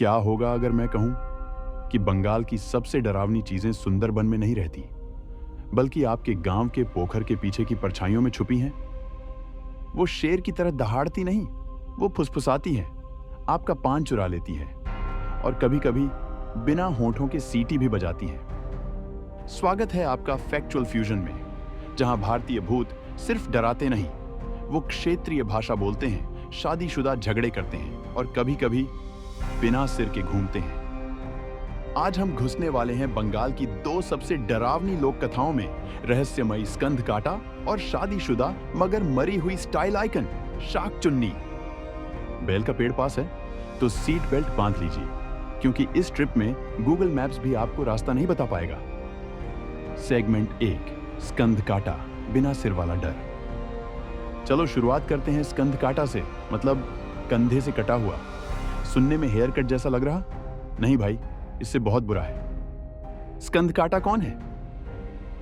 क्या होगा अगर मैं कहूं कि बंगाल की सबसे डरावनी चीजें सुंदरबन में नहीं रहती, बल्कि आपके गांव के पोखर के पीछे की परछाइयों में छुपी हैं? वो शेर की तरह दहाड़ती नहीं, वो फुसफुसाती हैं, आपका पान चुरा लेती है और कभी-कभी बिना होंठों के सीटी भी बजाती हैं। स्वागत है आपका फैक्चुअल फ्यूजन में, जहां भारतीय भूत सिर्फ डराते नहीं, वो क्षेत्रीय भाषा बोलते हैं, शादीशुदा झगड़े करते हैं और कभी-कभी बिना सिर के घूमते हैं। आज हम घुसने वाले हैं बंगाल की दो सबसे डरावनी लोक कथाओं में, रहस्यमयी स्कंद काटा और शादीशुदा मगर मरी हुई स्टाइल आइकन शाक चुन्नी। बेल का पेड़ पास है तो सीट बेल्ट बांध लीजिए, क्योंकि इस ट्रिप में गूगल मैप्स भी आपको रास्ता नहीं बता पाएगा। सेगमेंट 1, स्कंद काटा, बिना सिर वाला डर। चलो शुरुआत करते हैं स्कंद काटा से, मतलब कंधे से कटा हुआ। सुनने में हेयर कट जैसा लग रहा? नहीं भाई, इससे बहुत बुरा है। स्कंद काटा कौन है?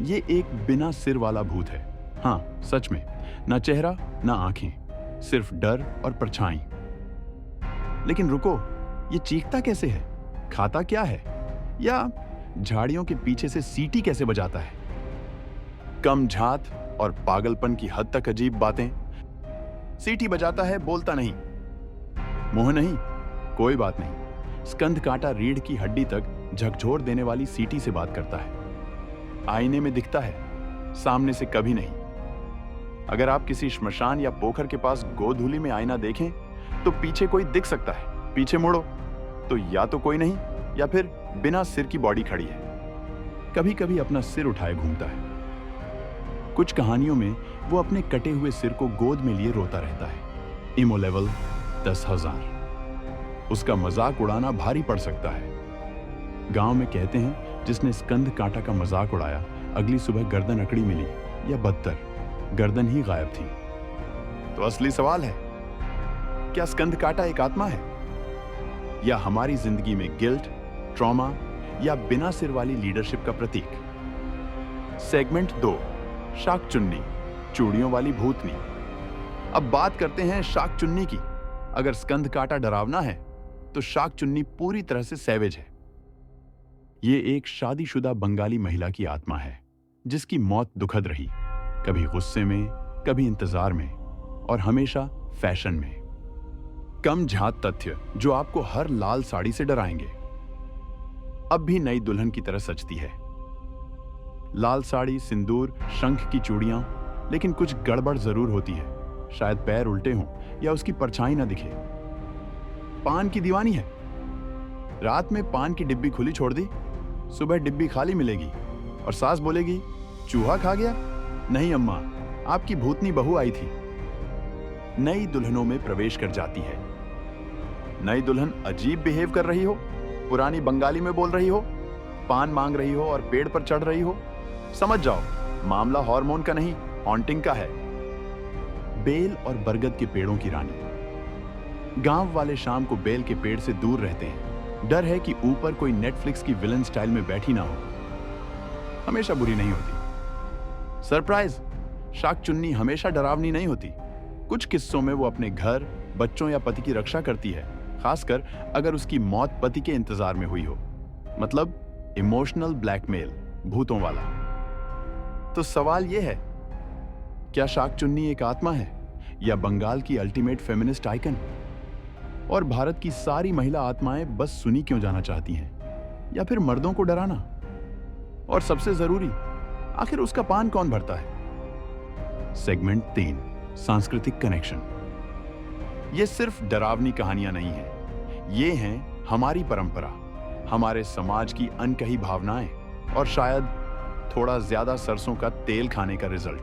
ये एक बिना सिर वाला भूत है। हाँ, सच में, ना चेहरा ना आंखें, सिर्फ डर और परछाई। लेकिन रुको, ये चीखता कैसे है? खाता क्या है? या झाड़ियों के पीछे से सीटी कैसे बजाता है? कम झात और पागलपन की हद तक अजीब बातें। सीटी बजाता है, बोलता नहीं। मुंह नहीं, कोई बात नहीं। स्कंद काटा रीढ़ की हड्डी तक झकझोर देने वाली सीटी से बात करता है। आईने में दिखता है, सामने से कभी नहीं। अगर आप किसी श्मशान या पोखर के पास गोधूली में आईना देखें तो पीछे कोई दिख सकता है। पीछे मुड़ो तो या तो कोई नहीं, या फिर बिना सिर की बॉडी खड़ी है। कभी कभी अपना सिर उठाए घूमता है। कुछ कहानियों में वो अपने कटे हुए सिर को गोद में लिए रोता रहता है। इमो लेवल 10,000। उसका मजाक उड़ाना भारी पड़ सकता है। गांव में कहते हैं, जिसने स्कंद काटा का मजाक उड़ाया, अगली सुबह गर्दन अकड़ी मिली, या बदतर, गर्दन ही गायब थी। तो असली सवाल है, क्या स्कंद काटा एक आत्मा है, या हमारी जिंदगी में गिल्ट, ट्रॉमा या बिना सिर वाली लीडरशिप का प्रतीक? सेगमेंट 2, शाक चुन्नी, चूड़ियों वाली भूतनी। अब बात करते हैं शाक चुन्नी की। अगर स्कंद काटा डरावना है तो शाक चुन्नी पूरी तरह से सैवेज है। ये एक शादीशुदा बंगाली महिला की आत्मा है, जिसकी मौत दुखद रही, कभी गुस्से में, कभी इंतजार में और हमेशा फैशन में। कम झात तथ्य जो आपको हर लाल साड़ी से डराएंगे। अब भी नई दुल्हन की तरह सजती है। लाल साड़ी, सिंदूर, शंख की चूड़ियां, लेकिन कुछ गड़बड़ जरूर होती है। शायद पैर उल्टे हों या उसकी परछाई ना दिखे। पान की दीवानी है। रात में पान की डिब्बी खुली छोड़ दी, सुबह डिब्बी खाली मिलेगी और सास बोलेगी, चूहा खा गया? नहीं अम्मा, आपकी भूतनी बहू आई थी। नई दुल्हनों में प्रवेश कर जाती है। नई दुल्हन अजीब बिहेव कर रही हो, पुरानी बंगाली में बोल रही हो, पान मांग रही हो और पेड़ पर चढ़ रही हो, समझ जाओ, मामला हार्मोन का नहीं, हॉन्टिंग का है। बेल और बरगद के पेड़ों की रानी। गांव वाले शाम को बेल के पेड़ से दूर रहते हैं। डर है कि ऊपर कोई नेटफ्लिक्स की विलन स्टाइल में बैठी ना हो। हमेशा बुरी नहीं होती। सरप्राइज, शाक चुन्नी हमेशा डरावनी नहीं होती। कुछ किस्सों में वो अपने घर, बच्चों या पति की रक्षा करती है, खासकर अगर उसकी मौत पति के इंतजार में हुई हो। मतलब इमोशनल ब्लैकमेल, भूतों वाला। तो सवाल यह है, क्या शाक चुन्नी एक आत्मा है, या बंगाल की अल्टीमेट फेमिनिस्ट आइकन? और भारत की सारी महिला आत्माएं बस सुनी क्यों जाना चाहती हैं, या फिर मर्दों को डराना? और सबसे जरूरी, आखिर उसका पान कौन भरता है? सेगमेंट 3, सांस्कृतिक कनेक्शन। ये सिर्फ डरावनी कहानियां नहीं हैं, ये हैं हमारी परंपरा, हमारे समाज की अनकही भावनाएं और शायद थोड़ा ज्यादा सरसों का तेल खाने का रिजल्ट।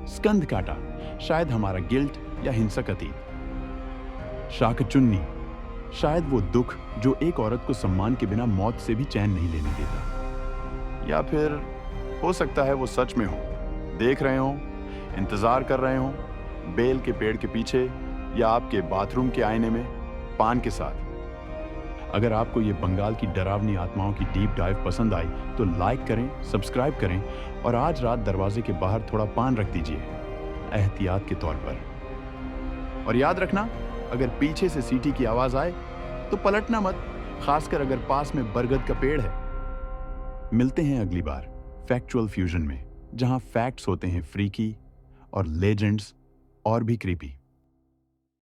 स्कंद काटा शायद हमारा गिल्ट या हिंसक अतीत। शाक चुन्नी शायद वो दुख जो एक औरत को सम्मान के बिना मौत से भी चैन नहीं लेने देता। या फिर हो सकता है वो सच में हो, देख रहे हो, इंतजार कर रहे हो, बेल के पेड़ के पीछे या आपके बाथरूम के आईने में, पान के साथ। अगर आपको ये बंगाल की डरावनी आत्माओं की डीप डाइव पसंद आई तो लाइक करें, सब्सक्राइब करें और आज रात दरवाजे के बाहर थोड़ा पान रख दीजिए, एहतियात के तौर पर। और याद रखना, अगर पीछे से सीटी की आवाज आए तो पलटना मत, खासकर अगर पास में बरगद का पेड़ है। मिलते हैं अगली बार फैक्चुअल फ्यूजन में, जहां फैक्ट्स होते हैं फ्रीकी और लेजेंड्स और भी क्रीपी।